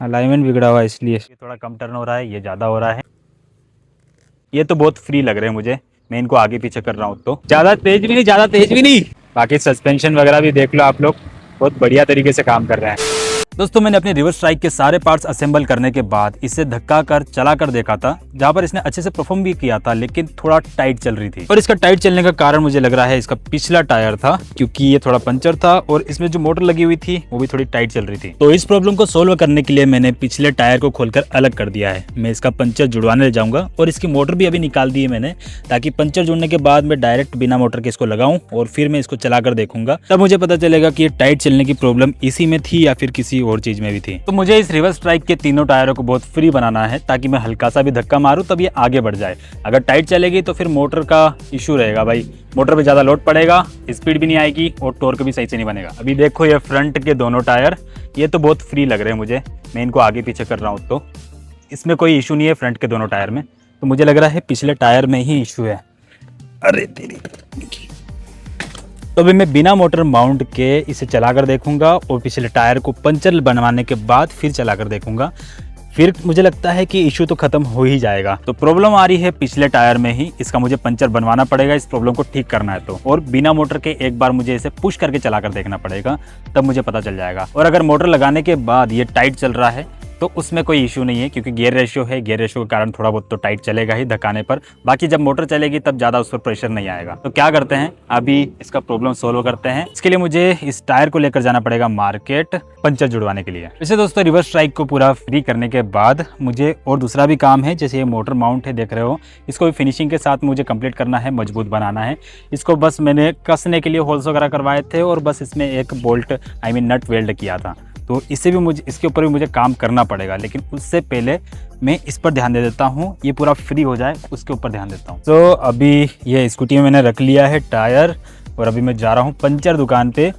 Alignment बिगड़ा हुआ है इसलिए ये थोड़ा कम टर्न हो रहा है, ये ज़्यादा हो रहा है। ये तो बहुत फ्री लग रहे हैं मुझे। मैं इनको आगे पीछे कर रहा हूँ तो ज़्यादा तेज भी नहीं, ज़्यादा तेज भी नहीं। बाकी सस्पेंशन वगैरह भी देख लो आप लोग, बहुत बढ़िया तरीके से काम कर रहे हैं। दोस्तों मैंने अपने रिवर्स स्ट्राइक के सारे पार्ट्स असेंबल करने के बाद इसे धक्का कर चला कर देखा था, जहां पर इसने अच्छे से परफॉर्म भी किया था, लेकिन थोड़ा टाइट चल रही थी। और इसका टाइट चलने का कारण मुझे लग रहा है इसका पिछला टायर था, क्योंकि ये थोड़ा पंचर था और इसमें जो मोटर लगी हुई थी वो भी थोड़ी टाइट चल रही थी। तो इस प्रॉब्लम को सोल्व करने के लिए मैंने पिछले टायर को खोलकर अलग कर दिया है। मैं इसका पंचर जुड़वाने ले जाऊंगा और इसकी मोटर भी अभी निकाल दी है मैंने, ताकि पंचर जुड़ने के बाद मैं डायरेक्ट बिना मोटर के इसको लगाऊं और फिर मैं इसको चलाकर देखूंगा। तब मुझे पता चलेगा कि ये टाइट चलने की प्रॉब्लम इसी में थी या फिर किसी और चीज में भी थी। तो मुझे इस रिवर्स स्ट्राइक के तीनों टायरों को बहुत फ्री बनाना है, ताकि मैं हल्का सा भी धक्का मारूं तब ये आगे बढ़ जाए। अगर टाइट चलेगी तो फिर मोटर का इशू रहेगा भाई, मोटर पे ज़्यादा लोड पड़ेगा, स्पीड भी नहीं आएगी और टॉर्क भी सही से नहीं बनेगा। अभी देखो ये फ्रंट के दोनों टायर, ये तो बहुत फ्री लग रहे हैं मुझे। मैं इनको आगे पीछे कर रहा हूँ तो इसमें कोई इशू नहीं है फ्रंट के दोनों टायर में। तो मुझे लग रहा है पिछले टायर में ही इशू है। अरे तेरी। तो अभी मैं बिना मोटर माउंट के इसे चलाकर देखूंगा और पिछले टायर को पंचर बनवाने के बाद फिर चलाकर देखूंगा। फिर मुझे लगता है कि इशू तो खत्म हो ही जाएगा। तो प्रॉब्लम आ रही है पिछले टायर में ही, इसका मुझे पंचर बनवाना पड़ेगा इस प्रॉब्लम को ठीक करना है तो। और बिना मोटर के एक बार मुझे इसे पुश करके चलाकर देखना पड़ेगा, तब मुझे पता चल जाएगा। और अगर मोटर लगाने के बाद ये टाइट चल रहा है तो उसमें कोई इशू नहीं है, क्योंकि गियर रेशियो है, गियर रेशियो के कारण थोड़ा बहुत तो टाइट चलेगा ही धक्काने पर। बाकी जब मोटर चलेगी तब ज़्यादा उस पर प्रेशर नहीं आएगा। तो क्या करते हैं, अभी इसका प्रॉब्लम सोल्व करते हैं। इसके लिए मुझे इस टायर को लेकर जाना पड़ेगा मार्केट पंचर जुड़वाने के लिए। वैसे दोस्तों रिवर्स स्ट्राइक को पूरा फ्री करने के बाद मुझे और दूसरा भी काम है, जैसे ये मोटर माउंट है देख रहे हो, इसको भी फिनिशिंग के साथ मुझे कंप्लीट करना है, मजबूत बनाना है इसको। बस मैंने कसने के लिए होल्स वगैरह करवाए थे और बस इसमें एक बोल्ट नट वेल्ड किया था। तो इससे भी मुझे, इसके ऊपर भी मुझे काम करना पड़ेगा, लेकिन उससे पहले मैं इस पर ध्यान दे देता हूँ, ये पूरा फ्री हो जाए उसके ऊपर ध्यान देता हूँ। तो अभी ये स्कूटी में मैंने रख लिया है टायर और अभी मैं जा रहा हूँ पंचर दुकान पे,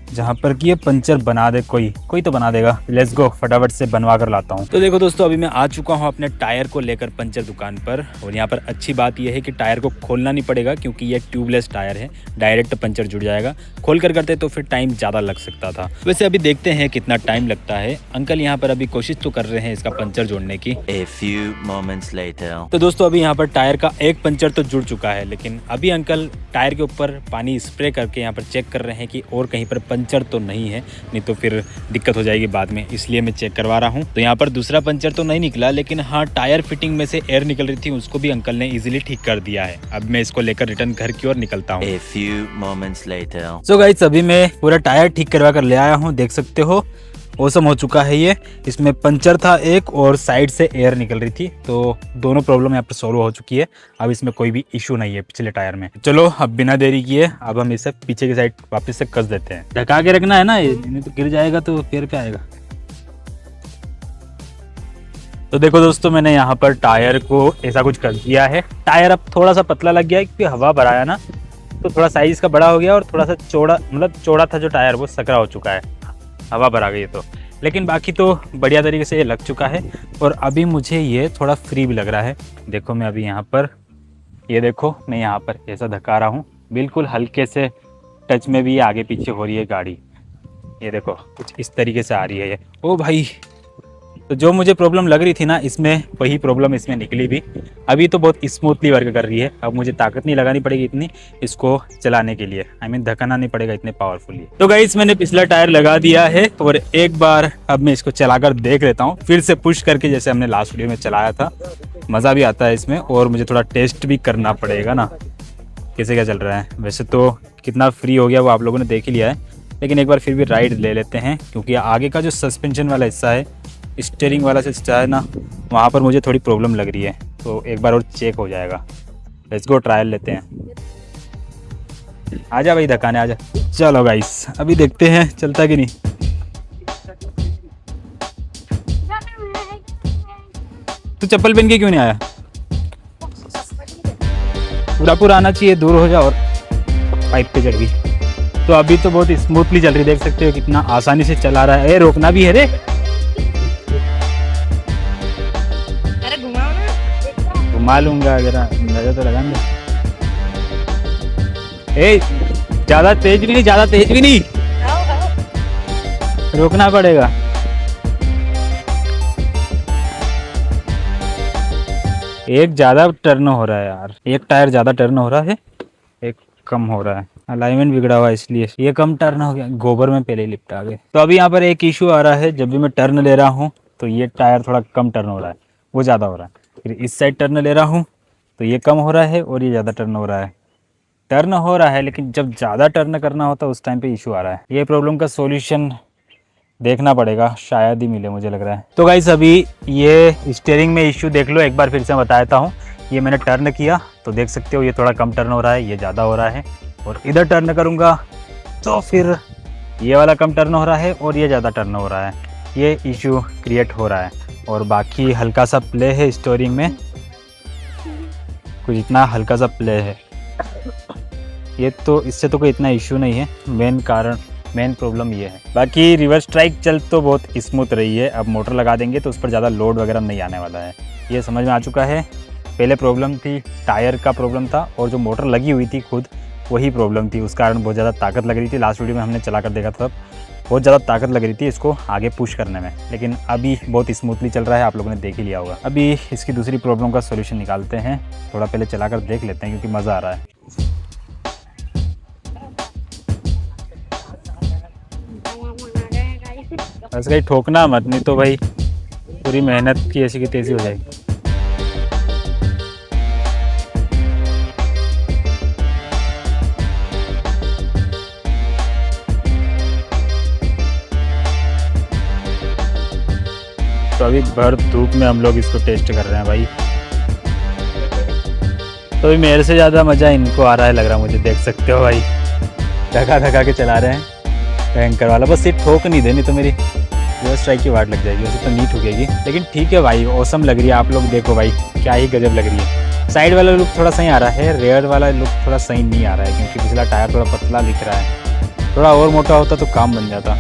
जहाँ पर कि ये पंचर बना दे, कोई तो बना देगा। लेट्स गो, फटाफट से बनवा कर लाता हूँ। तो देखो दोस्तों अभी मैं आ चुका हूँ अपने टायर को लेकर पंचर दुकान पर। और यहाँ पर अच्छी बात यह है कि टायर को खोलना नहीं पड़ेगा, क्योंकि ये ट्यूबलेस टायर है, डायरेक्ट पंचर जुड़ जाएगा। खोल कर करते तो फिर टाइम ज़्यादा लग सकता था। वैसे अभी देखते हैं कितना टाइम लगता है। अंकल यहाँ पर अभी कोशिश तो कर रहे हैं इसका पंचर जोड़ने की। A few moments later. तो दोस्तों अभी यहाँ पर टायर का एक पंचर तो जुड़ चुका है, लेकिन अभी अंकल टायर के ऊपर पानी स्प्रे करके यहाँ पर चेक कर रहे हैं कि और कहीं पर पंचर तो नहीं है, नहीं तो फिर दिक्कत हो जाएगी बाद में, इसलिए मैं चेक करवा रहा हूँ। तो यहाँ पर दूसरा पंचर तो नहीं निकला, लेकिन हाँ टायर फिटिंग में से एयर निकल रही थी, उसको भी अंकल ने इजीली ठीक कर दिया है। अब मैं इसको लेकर रिटर्न घर की ओर निकलता हूँ। A few moments later. So guys अभी मैं पूरा टायर ठीक करवा कर ले आया हूँ, देख सकते हो ओसम हो चुका है ये। इसमें पंचर था एक और साइड से एयर निकल रही थी, तो दोनों प्रॉब्लम यहाँ पर सॉल्व हो चुकी है। अब इसमें कोई भी इशू नहीं है पिछले टायर में। चलो अब बिना देरी किए अब हम इसे पीछे की साइड वापस से कस देते हैं। ढका के रखना है ना, ये नहीं तो गिर जाएगा तो पैर पे आएगा। तो देखो दोस्तों मैंने यहाँ पर टायर को ऐसा कुछ कर दिया है। टायर अब थोड़ा सा पतला लग गया है, क्योंकि हवा भराया ना, तो थोड़ा साइज इसका बड़ा हो गया और थोड़ा सा चौड़ा, मतलब चौड़ा था जो टायर वो सकरा हो चुका है, हवा भरा गई तो। लेकिन बाकी तो बढ़िया तरीके से ये लग चुका है। और अभी मुझे ये थोड़ा फ्री भी लग रहा है। देखो मैं अभी यहाँ पर, ये देखो मैं यहाँ पर ऐसा धक्का रहा हूँ, बिल्कुल हल्के से टच में भी ये आगे पीछे हो रही है गाड़ी। ये देखो कुछ इस तरीके से आ रही है ये। ओ भाई, तो जो मुझे प्रॉब्लम लग रही थी ना इसमें, वही प्रॉब्लम इसमें निकली भी। अभी तो बहुत स्मूथली वर्क कर रही है। अब मुझे ताकत नहीं लगानी पड़ेगी इतनी इसको चलाने के लिए, धकाना नहीं पड़ेगा इतने पावरफुली। तो गाइस मैंने पिछला टायर लगा दिया है और एक बार अब मैं इसको चलाकर देख लेता हूँ, फिर से पुश करके, जैसे हमने लास्ट वीडियो में चलाया था। मज़ा भी आता है इसमें और मुझे थोड़ा टेस्ट भी करना पड़ेगा ना कैसे क्या चल रहा है। वैसे तो कितना फ्री हो गया वो आप लोगों ने देख ही लिया है, लेकिन एक बार फिर भी राइड ले लेते हैं, क्योंकि आगे का जो सस्पेंशन वाला हिस्सा है, स्टीयरिंग वाला हिस्सा है ना, वहाँ पर मुझे थोड़ी प्रॉब्लम लग रही है। तो एक बार और चेक हो जाएगा। लेट्स गो, ट्रायल लेते हैं। आजा भाई धक्काने आजा। चलो गाइस अभी देखते हैं चलता कि नहीं। तू चप्पल पहन के क्यों नहीं आया? पूरा आना चाहिए, दूर हो जा। और पाइप पे चढ़ गई। तो अभी तो बहुत स्मूथली चल रही, देख सकते हो कितना आसानी से चला रहा है। रोकना भी है रे, घुमा लूंगा, जरा नजर तो लगा दे। ज्यादा तेज भी नहीं, ज्यादा तेज भी नहीं, रोकना पड़ेगा। एक ज़्यादा टर्न हो रहा है यार, एक टायर ज़्यादा टर्न हो रहा है, एक कम हो रहा है। अलाइनमेंट बिगड़ा हुआ है इसलिए ये कम टर्न हो गया, गोबर में पहले ही लिपटा गए। तो अभी यहाँ पर एक इशू आ रहा है, जब भी मैं टर्न ले रहा हूँ तो ये टायर थोड़ा कम टर्न हो रहा है, वो ज़्यादा हो रहा है। फिर इस साइड टर्न ले रहा हूँ तो ये कम हो रहा है और ये ज़्यादा टर्न हो रहा है। टर्न हो रहा है लेकिन जब ज़्यादा टर्न करना होता है उस टाइम पे इशू आ रहा है। ये प्रॉब्लम का सॉल्यूशन देखना पड़ेगा, शायद ही मिले मुझे लग रहा है। तो गाइस अभी ये स्टीयरिंग में इशू देख लो, एक बार फिर से बता देता हूँ। ये मैंने टर्न किया तो देख सकते हो ये थोड़ा कम टर्न हो रहा है, ये ज़्यादा हो रहा है। और इधर टर्न करूँगा तो फिर ये वाला कम टर्न हो रहा है और ये ज़्यादा टर्न हो रहा है। ये इशू क्रिएट हो रहा है। और बाकी हल्का सा प्ले है स्टीयरिंग में, कुछ इतना हल्का सा प्ले है। ये तो इससे तो कोई इतना इशू नहीं है, मेन प्रॉब्लम ये है। बाकी रिवर्स स्ट्राइक चल तो बहुत स्मूथ रही है। अब मोटर लगा देंगे तो उस पर ज़्यादा लोड वगैरह नहीं आने वाला है, ये समझ में आ चुका है। पहले प्रॉब्लम थी टायर का प्रॉब्लम था, और जो मोटर लगी हुई थी खुद वही प्रॉब्लम थी, उस कारण बहुत ज़्यादा ताकत लग रही थी। लास्ट वीडियो में हमने चला कर देखा था, बहुत ज़्यादा ताकत लग रही थी इसको आगे पुश करने में, लेकिन अभी बहुत स्मूथली चल रहा है, आप लोगों ने देख ही लिया होगा। अभी इसकी दूसरी प्रॉब्लम का सोल्यूशन निकालते हैं, थोड़ा पहले चला कर देख लेते हैं क्योंकि मज़ा आ रहा है। बस कहीं ठोकना मत, नहीं तो भाई पूरी मेहनत की ऐसी की तैसी हो जाएगी। तो अभी भर धूप में हम लोग इसको टेस्ट कर रहे हैं भाई। तो अभी मेरे से ज़्यादा मज़ा इनको आ रहा है लग रहा मुझे, देख सकते हो भाई, धका धका के चला रहे हैं भयंकर वाला। बस ये ठोक नहीं देनी तो मेरी रिवर्स स्ट्राइक की वाट लग जाएगी, वैसे तो नहीं ठुकेगी, लेकिन ठीक है भाई, औसम लग रही है। आप लोग देखो भाई क्या ही गजब लग रही है। साइड वाला लुक थोड़ा सही आ रहा है, रेयर वाला लुक थोड़ा सही नहीं आ रहा है, क्योंकि पिछला टायर थोड़ा पतला दिख रहा है। थोड़ा और मोटा होता तो काम बन जाता।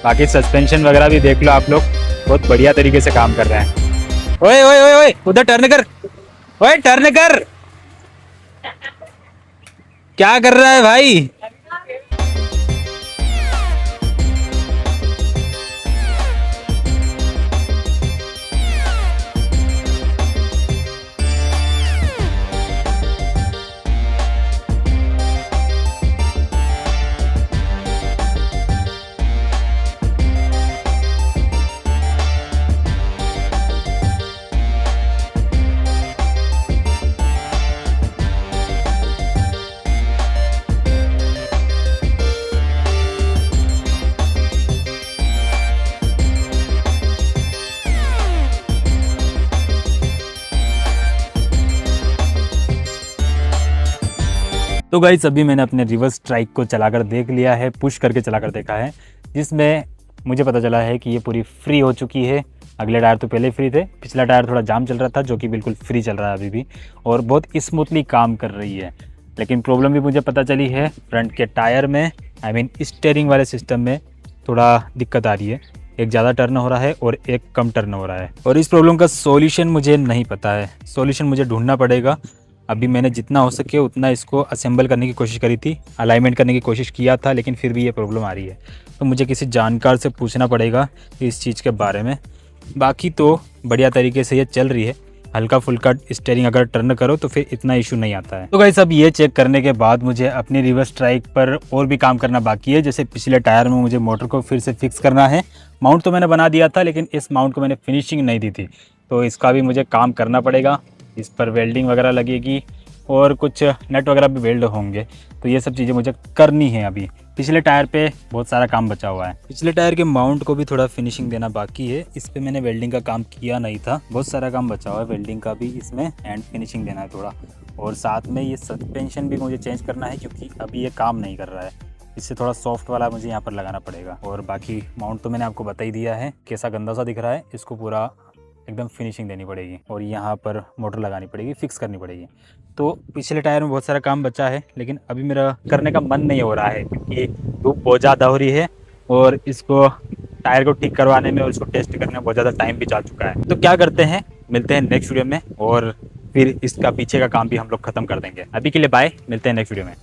बाकी सस्पेंशन वगैरह भी देख लो आप लोग, बहुत बढ़िया तरीके से काम कर रहे हैं। ओए ओए ओए ओए, उधर टर्न कर, ओए टर्न कर, क्या कर रहा है भाई? तो गाइस अभी मैंने अपने रिवर्स स्ट्राइक को चलाकर देख लिया है, पुश करके चलाकर देखा है, जिसमें मुझे पता चला है कि ये पूरी फ्री हो चुकी है। अगले टायर तो पहले फ्री थे, पिछला टायर थोड़ा जाम चल रहा था, जो कि बिल्कुल फ्री चल रहा है अभी भी, और बहुत स्मूथली काम कर रही है। लेकिन प्रॉब्लम भी मुझे पता चली है फ्रंट के टायर में, आई मीन स्टीयरिंग वाले सिस्टम में थोड़ा दिक्कत आ रही है। एक ज़्यादा टर्न हो रहा है और एक कम टर्न हो रहा है, और इस प्रॉब्लम का सॉल्यूशन मुझे नहीं पता है। सॉल्यूशन मुझे ढूंढना पड़ेगा। अभी मैंने जितना हो सके उतना इसको असेंबल करने की कोशिश करी थी, अलाइनमेंट करने की कोशिश किया था, लेकिन फिर भी ये प्रॉब्लम आ रही है। तो मुझे किसी जानकार से पूछना पड़ेगा इस चीज़ के बारे में। बाकी तो बढ़िया तरीके से ये चल रही है, हल्का फुल्का स्टीयरिंग अगर टर्न करो तो फिर इतना इशू नहीं आता है। तो गाइस अब ये चेक करने के बाद मुझे अपनी रिवर्स स्ट्राइक पर और भी काम करना बाकी है। जैसे पिछले टायर में मुझे मोटर को फिर से फिक्स करना है। माउंट तो मैंने बना दिया था, लेकिन इस माउंट को मैंने फिनिशिंग नहीं दी थी, तो इसका भी मुझे काम करना पड़ेगा। इस पर वेल्डिंग वगैरह लगेगी और कुछ नट वगैरह भी वेल्ड होंगे, तो ये सब चीज़ें मुझे करनी है। अभी पिछले टायर पे बहुत सारा काम बचा हुआ है। पिछले टायर के माउंट को भी थोड़ा फिनिशिंग देना बाकी है, इस पे मैंने वेल्डिंग का काम किया नहीं था, बहुत सारा काम बचा हुआ है वेल्डिंग का भी, इसमें एंड फिनिशिंग देना है थोड़ा। और साथ में ये सस्पेंशन भी मुझे चेंज करना है, क्योंकि अभी ये काम नहीं कर रहा है, इससे थोड़ा सॉफ्ट वाला मुझे यहाँ पर लगाना पड़ेगा। और बाकी माउंट तो मैंने आपको बता ही दिया है कैसा गंदा सा दिख रहा है, इसको पूरा एकदम फिनिशिंग देनी पड़ेगी और यहाँ पर मोटर लगानी पड़ेगी, फिक्स करनी पड़ेगी। तो पिछले टायर में बहुत सारा काम बचा है, लेकिन अभी मेरा करने का मन नहीं हो रहा है, क्योंकि धूप बहुत ज़्यादा हो रही है और इसको टायर को ठीक करवाने में और इसको टेस्ट करने में बहुत ज़्यादा टाइम भी जा चुका है। तो क्या करते हैं, मिलते हैं नेक्स्ट वीडियो में, और फिर इसका पीछे का काम भी हम लोग ख़त्म कर देंगे। अभी के लिए बाय, मिलते हैं नेक्स्ट वीडियो में।